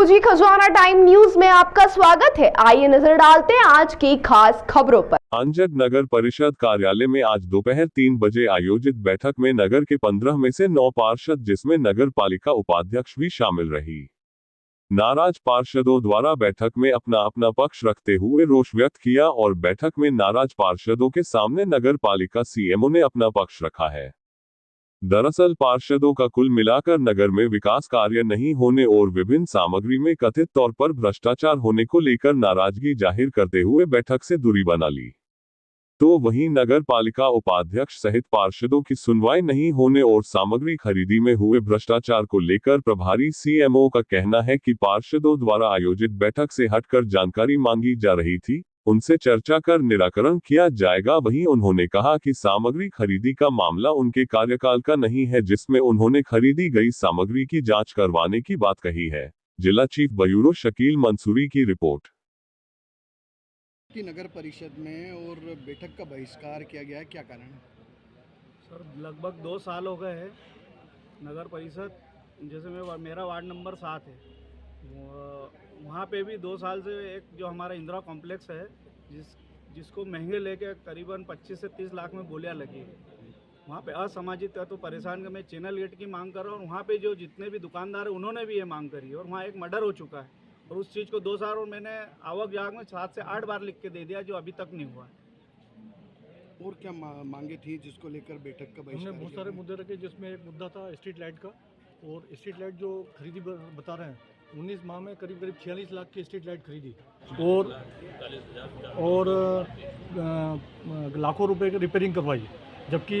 जी, खजाना time news में आपका स्वागत है। आइए नजर डालते हैं आज की खास खबरों पर। अंजड़ नगर परिषद कार्यालय में आज दोपहर 3 बजे आयोजित बैठक में नगर के 15 में से 9 पार्षद, जिसमें नगर पालिका उपाध्यक्ष भी शामिल रही, नाराज पार्षदों द्वारा बैठक में अपना अपना पक्ष रखते हुए रोष व्यक्त किया और बैठक में नाराज पार्षदों के सामने नगर पालिका सीएमओ ने अपना पक्ष रखा है। दरअसल पार्षदों का कुल मिलाकर नगर में विकास कार्य नहीं होने और विभिन्न सामग्री में कथित तौर पर भ्रष्टाचार होने को लेकर नाराजगी जाहिर करते हुए बैठक से दूरी बना ली। तो वहीं नगर पालिका उपाध्यक्ष सहित पार्षदों की सुनवाई नहीं होने और सामग्री खरीदी में हुए भ्रष्टाचार को लेकर प्रभारी सीएमओ का कहना है कि पार्षदों द्वारा आयोजित बैठक से हटकर जानकारी मांगी जा रही थी, उनसे चर्चा कर निराकरण किया जाएगा। वहीं उन्होंने कहा कि सामग्री खरीदी का मामला उनके कार्यकाल का नहीं है, जिसमें उन्होंने खरीदी गई सामग्री की जांच करवाने की बात कही है। जिला चीफ ब्यूरो शकील मंसूरी की रिपोर्ट। की नगर परिषद में और बैठक का बहिष्कार किया गया है, क्या कारण है? सर, लगभग 2 साल हो गए हैं नगर परिषद, जैसे मेरा वार्ड नंबर 7 है, वहाँ पे भी 2 साल से एक जो हमारा इंदिरा कॉम्प्लेक्स है, जिसको महंगे लेके करीबन 25 से 30 लाख में बोलियां लगी है, वहाँ पे असामाजिक तत्व परेशान कर मैं चैनल गेट की मांग कर रहा हूँ। और वहाँ पे जो जितने भी दुकानदार हैं उन्होंने भी ये मांग करी है और वहाँ एक मर्डर हो चुका है और उस चीज़ को 2 साल और मैंने आवक जावक में 7 से 8 बार लिख के दे दिया, जो अभी तक नहीं हुआ है। और क्या मांगे थी जिसको लेकर बैठक का बहिष्कार? हमने बहुत सारे मुद्दे रखे, जिसमें एक मुद्दा था स्ट्रीट लाइट का। और स्ट्रीट लाइट जो खरीदी बता रहे हैं, 19 माह में करीब 46 लाख की स्ट्रीट लाइट खरीदी और लाखों रुपए की रिपेयरिंग करवाई, जबकि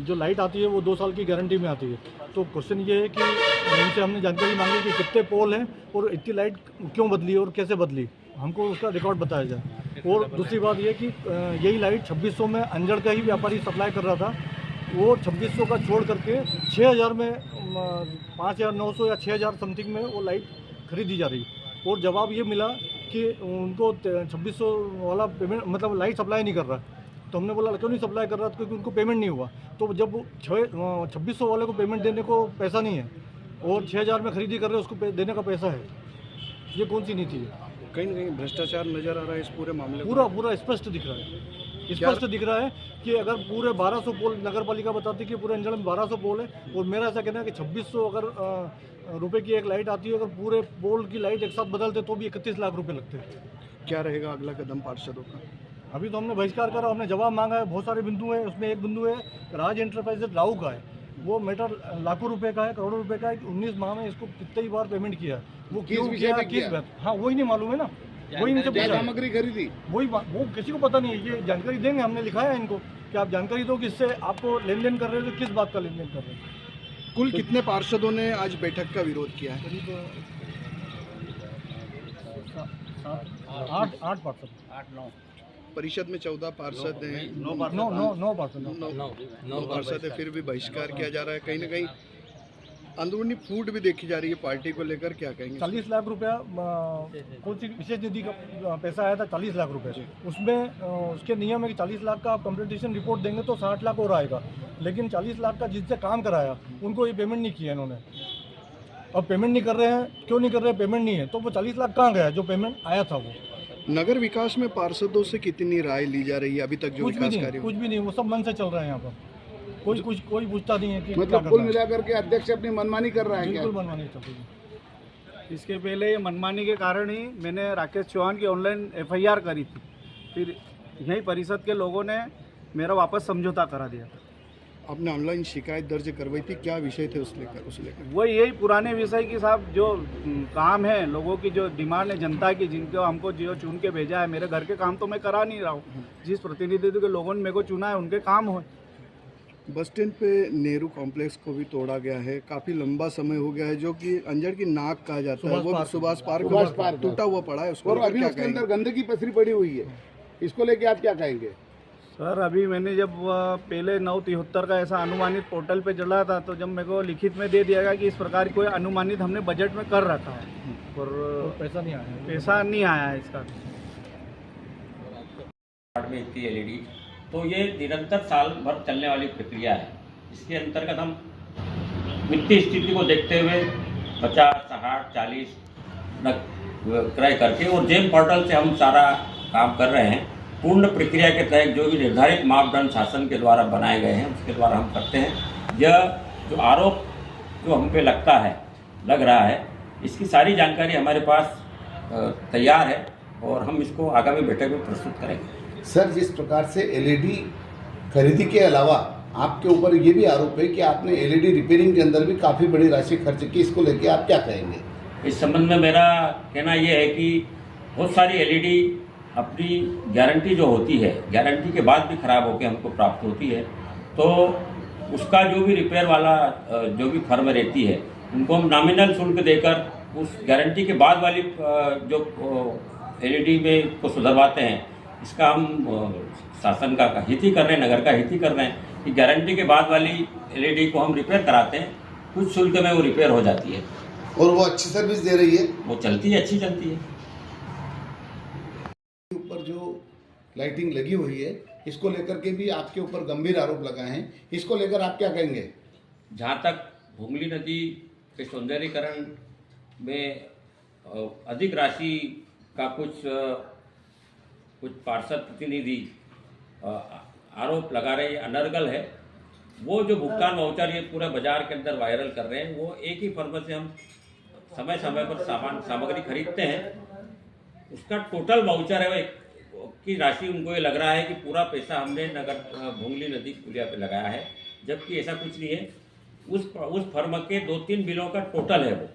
जो लाइट आती है वो 2 साल की गारंटी में आती है। तो क्वेश्चन ये है कि इनसे हमने जानकारी मांगी कि कितने पोल हैं और इतनी लाइट क्यों बदली और कैसे बदली, हमको उसका रिकॉर्ड बताया जाए। और दूसरी बात ये कि यही लाइट 2600 में अंजड़ का ही व्यापारी सप्लाई कर रहा था, वो 2600 का छोड़ करके 6000 में 5900 या 6000 समथिंग में वो लाइट खरीदी जा रही। और जवाब ये मिला कि उनको 2600 वाला पेमेंट मतलब लाइट सप्लाई नहीं कर रहा। तो हमने बोला क्यों नहीं सप्लाई कर रहा, क्योंकि उनको पेमेंट नहीं हुआ। तो जब 2600 वाले को पेमेंट देने को पैसा नहीं है और 6000 में खरीदी कर रहे हैं, उसको देने का पैसा है, ये कौन सी नीति है? कहीं ना कहीं भ्रष्टाचार नजर आ रहा है इस पूरे मामले में। पूरा स्पष्ट दिख रहा है, स्पष्ट दिख रहा है कि अगर पूरे 1200 पोल नगर पालिका बताती है कि पूरे अंचल में 1200 पोल है, और मेरा ऐसा कहना है कि 2600 अगर रुपए की एक लाइट आती है, अगर पूरे पोल की लाइट एक साथ बदलते तो भी 31 लाख रुपए लगते हैं। क्या रहेगा अगला कदम पार्षदों का? अभी तो हमने बहिष्कार करा, हमने जवाब मांगा है। बहुत सारे बिंदु हैं, उसमें एक बिंदु है राज एंटरप्राइजेज राहू का है, वो मैटर लाखों रुपए का है, करोड़ों रुपए का है। 19 माह में इसको कितने ही बार पेमेंट किया, वो क्यों किया, किस बात? हाँ, वही नहीं मालूम है ना, वही इनसे पूछा। सामग्री खरीदी वही वो किसी को पता नहीं है। ये जानकारी देंगे, हमने लिखा है इनको कि आप जानकारी दो, किससे आपको लेन देन कर रहे हो, तो किस बात का लेन देन कर रहे हो। कुल कितने पार्षदों ने आज बैठक का विरोध किया है? करीब 8 पार्षद, 8-9 परिषद में 14 पार्षद हैं, 9 पार्षद है, फिर भी बहिष्कार किया जा रहा है। कहीं ना कहीं अंदरूनी फूट भी देखी जा रही है पार्टी को लेकर, क्या कहेंगे? 40 लाख रुपया कौन सी विशेष निधि का पैसा आया था, 40 लाख रुपए। उसमें उसके नियम है कि 40 लाख का आप कंपटीशन रिपोर्ट देंगे तो 60 लाख और आएगा, लेकिन 40 लाख का जिससे काम कराया उनको ये पेमेंट नहीं किया इन्होंने। अब पेमेंट नहीं कर रहे हैं, क्यों नहीं कर रहे हैं? पेमेंट नहीं है, तो वो 40 लाख कहाँ गया जो पेमेंट आया था? वो नगर विकास में पार्षदों से कितनी राय ली जा रही है अभी तक? जो विकास कार्य कुछ भी नहीं, वो सब मन से चल रहा है यहाँ पर। कोई पूछता नहीं है कि मतलब कुल मिलाकर के अध्यक्ष अपनी मनमानी कर रहा है। बिल्कुल मनमानी चल रही है। इसके पहले ये मनमानी के कारण ही मैंने राकेश चौहान की ऑनलाइन FIR करी थी, फिर यही परिषद के लोगों ने मेरा वापस समझौता करा दिया। आपने ऑनलाइन शिकायत दर्ज करवाई थी, क्या विषय थे उस लेकर? वो यही पुराने विषय की साहब, जो काम है लोगों की, जो डिमांड है जनता की, जिनको हमको जो चुन के भेजा है, मेरे घर के काम तो मैं करा नहीं रहा हूँ, जिस प्रतिनिधित्व के लोगों ने मेरे को चुना है उनके काम हो। बस स्टैंड पे नेहरू कॉम्प्लेक्स को भी तोड़ा गया है, काफ़ी लंबा समय हो गया है, जो कि अंजड़ की नाक कहा जाता है, वो सुभाष पार्क टूटा हुआ पड़ा है, उसको और अभी उसके अंदर गंदगी पसरी पड़ी हुई है, इसको लेके आप क्या कहेंगे? सर, अभी मैंने जब पहले 973 का ऐसा अनुमानित पोर्टल पे चला था, तो जब मेरे को लिखित में दे दिया गया कि इस प्रकार कोई अनुमानित हमने बजट में कर रखा है और पैसा नहीं आया है इसका। में इतनी LED, तो ये निरंतर साल भर चलने वाली प्रक्रिया है। इसके अंतर्गत हम वित्तीय स्थिति को देखते हुए 50, 60, 40 अपना क्रय करके, और जेम पोर्टल से हम सारा काम कर रहे हैं। पूर्ण प्रक्रिया के तहत जो भी निर्धारित मापदंड शासन के द्वारा बनाए गए हैं उसके द्वारा हम करते हैं। यह जो आरोप जो हम पे लग रहा है, इसकी सारी जानकारी हमारे पास तैयार है और हम इसको आगामी बैठक में प्रस्तुत करेंगे। सर, जिस प्रकार से एलईडी खरीदी के अलावा आपके ऊपर ये भी आरोप है कि आपने एलईडी रिपेयरिंग के अंदर भी काफ़ी बड़ी राशि खर्च की, इसको लेके आप क्या कहेंगे? इस संबंध में मेरा कहना ये है कि बहुत सारी एलईडी अपनी गारंटी जो होती है, गारंटी के बाद भी खराब होकर हमको प्राप्त होती है, तो उसका जो भी रिपेयर वाला जो भी फर्म रहती है उनको हम नॉमिनल शुल्क देकर उस गारंटी के बाद वाली जो एलईडी में को सुधरवाते हैं, इसका हम शासन का हित ही कर रहे हैं, नगर का हित ही कर रहे हैं कि गारंटी के बाद वाली एलईडी को हम रिपेयर कराते हैं, कुछ शुल्क में वो रिपेयर हो जाती है और वो अच्छी सर्विस दे रही है, वो चलती है, अच्छी चलती है। ऊपर जो लाइटिंग लगी हुई है इसको लेकर के भी आपके ऊपर गंभीर आरोप लगाए हैं, इसको लेकर आप क्या कहेंगे? जहाँ तक भुंगली नदी के सौंदर्यीकरण में अधिक राशि का कुछ पार्षद प्रतिनिधि आरोप लगा रहे, अनर्गल है। वो जो भुगतान वाउचर ये पूरे बाजार के अंदर वायरल कर रहे हैं, वो एक ही फर्म से हम समय समय पर सामग्री खरीदते हैं, उसका टोटल वाउचर है की राशि उनको ये लग रहा है कि पूरा पैसा हमने नगर भुंगली नदी पुलिया पे लगाया है, जबकि ऐसा कुछ नहीं है। उस फर्म के 2-3 बिलों का टोटल है वो,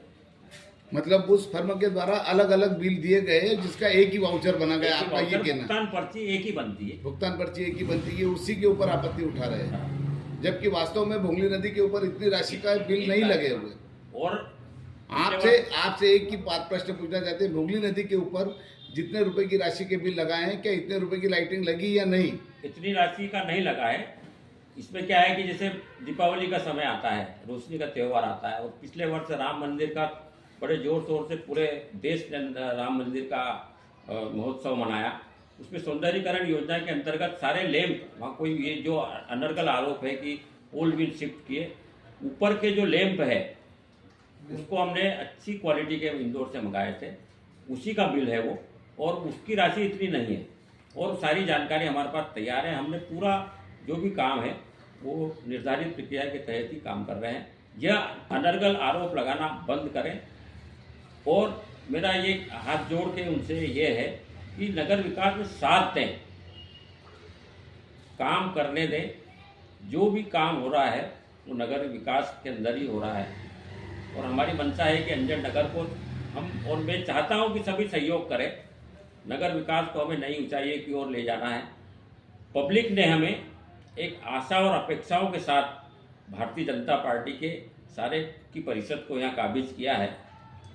मतलब उस फर्म के द्वारा अलग अलग बिल दिए गए हैं जिसका एक ही वाउचर बना गया, आपका ये कहना? भुगतान पर्ची एक ही बनती है, भुगतान पर्ची एक ही बनती है, उसी के ऊपर आपत्ति उठा रहे हैं, जबकि वास्तव में भुंगली नदी के ऊपर इतनी राशि का बिल नहीं लगे हुए। और आपसे एक ही बात प्रश्न पूछना चाहते हैं, भुंगली नदी के ऊपर जितने रुपए की राशि के बिल लगाए हैं, क्या इतने रुपए की लाइटिंग लगी या नहीं? इतनी राशि का नहीं लगा है। इसमें क्या है कि जैसे दीपावली का समय आता है, रोशनी का त्यौहार आता है, और पिछले वर्ष राम मंदिर का बड़े जोर शोर से पूरे देश के अंदर राम मंदिर का महोत्सव मनाया। उसमें सौंदर्यीकरण योजना के अंतर्गत सारे लैंप, वहाँ कोई ये जो अनर्गल आरोप है कि ओल्ड व्हील शिफ्ट किए, ऊपर के जो लैंप है उसको हमने अच्छी क्वालिटी के इंदौर से मंगाए थे, उसी का बिल है वो, और उसकी राशि इतनी नहीं है, और सारी जानकारी हमारे पास तैयार है। हमने पूरा जो भी काम है वो निर्धारित प्रक्रिया के तहत ही काम कर रहे हैं। यह अनर्गल आरोप लगाना बंद करें, और मेरा ये हाथ जोड़ के उनसे ये है कि नगर विकास में साथ दें, काम करने दें। जो भी काम हो रहा है वो नगर विकास के अंदर ही हो रहा है, और हमारी मंशा है कि अंजड़ नगर को हम, और मैं चाहता हूं कि सभी सहयोग करें, नगर विकास को हमें नई ऊंचाइयों की ओर ले जाना है। पब्लिक ने हमें एक आशा और अपेक्षाओं के साथ भारतीय जनता पार्टी के सारे की परिषद को यहाँ काबिज किया है,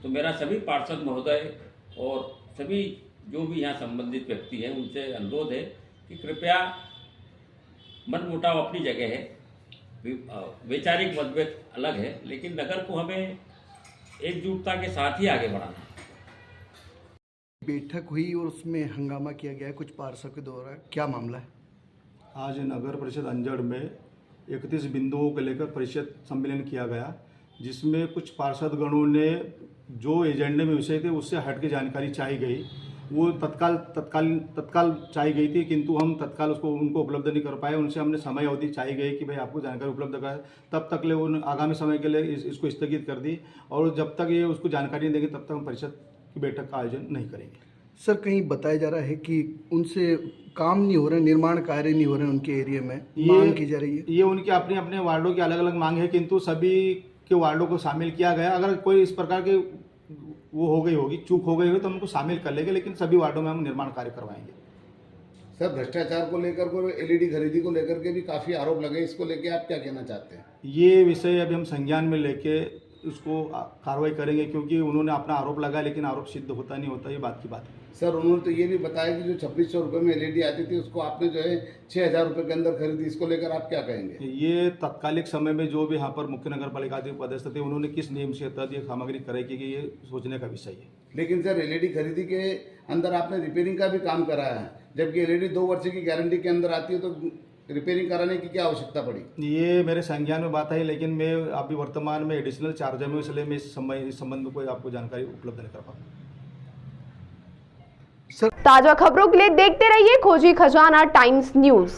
तो मेरा सभी पार्षद महोदय और सभी जो भी यहाँ संबंधित व्यक्ति हैं उनसे अनुरोध है कि कृपया, मनमुटाव अपनी जगह है, वैचारिक मतभेद अलग है, लेकिन नगर को हमें एकजुटता के साथ ही आगे बढ़ाना है। बैठक हुई और उसमें हंगामा किया गया है कुछ पार्षद के द्वारा, क्या मामला है? आज नगर परिषद अंजड़ में 31 बिंदुओं को लेकर परिषद सम्मेलन किया गया, जिसमें कुछ पार्षदगणों ने जो एजेंडे में विषय थे उससे हट के जानकारी चाहिए गई, वो तत्काल चाहिए गई थी, किंतु हम तत्काल उनको उपलब्ध नहीं कर पाए। उनसे हमने समय अवधि चाहिए गई कि भाई आपको जानकारी उपलब्ध कराए, तब तक ले उन आगामी समय के लिए इसको स्थगित कर दी, और जब तक ये उसको जानकारी नहीं देंगे तब तक हम परिषद की बैठक का आयोजन नहीं करेंगे। सर, कहीं बताया जा रहा है कि उनसे काम नहीं हो रहे, निर्माण कार्य नहीं हो रहे उनके एरिया में, मांग की जा रही है। ये उनके अपने अपने वार्डों की अलग अलग मांग है, किंतु सभी के वार्डों को शामिल किया गया। अगर कोई इस प्रकार के वो हो गई होगी, चूक हो गई होगी, तो हम उनको शामिल कर लेंगे, लेकिन सभी वार्डों में हम निर्माण कार्य करवाएंगे। सर, भ्रष्टाचार को लेकर को, एलईडी खरीदी को लेकर के भी काफ़ी आरोप लगे, इसको लेके आप क्या कहना चाहते हैं? ये विषय अभी हम संज्ञान में लेके उसको कार्रवाई करेंगे, क्योंकि उन्होंने अपना आरोप लगाया लेकिन आरोप सिद्ध होता नहीं होता, ये बात की बात है। सर, उन्होंने तो ये भी बताया कि जो 2600 रुपये में एलईडी आती थी उसको आपने जो है 6000 रुपये के अंदर खरीदी, इसको लेकर आप क्या कहेंगे? ये तत्कालिक समय में जो भी यहाँ पर मुख्य नगर पालिका पदस्थ थे उन्होंने किस नियम से तहत ये सामग्री क्रय की, ये सोचने का विषय है। लेकिन सर, एलईडी खरीदी के अंदर आपने रिपेयरिंग का भी काम कराया है, जबकि एलईडी 2 वर्ष की गारंटी के अंदर आती है, तो रिपेयरिंग कराने की क्या आवश्यकता पड़ी? ये मेरे संज्ञान में बात है, लेकिन मैं अभी वर्तमान में एडिशनल चार्ज में, इसलिए मैं इस संबंध में कोई आपको जानकारी उपलब्ध नहीं कर पाऊँ। ताजा खबरों के लिए देखते रहिए खोजी खजाना टाइम्स न्यूज।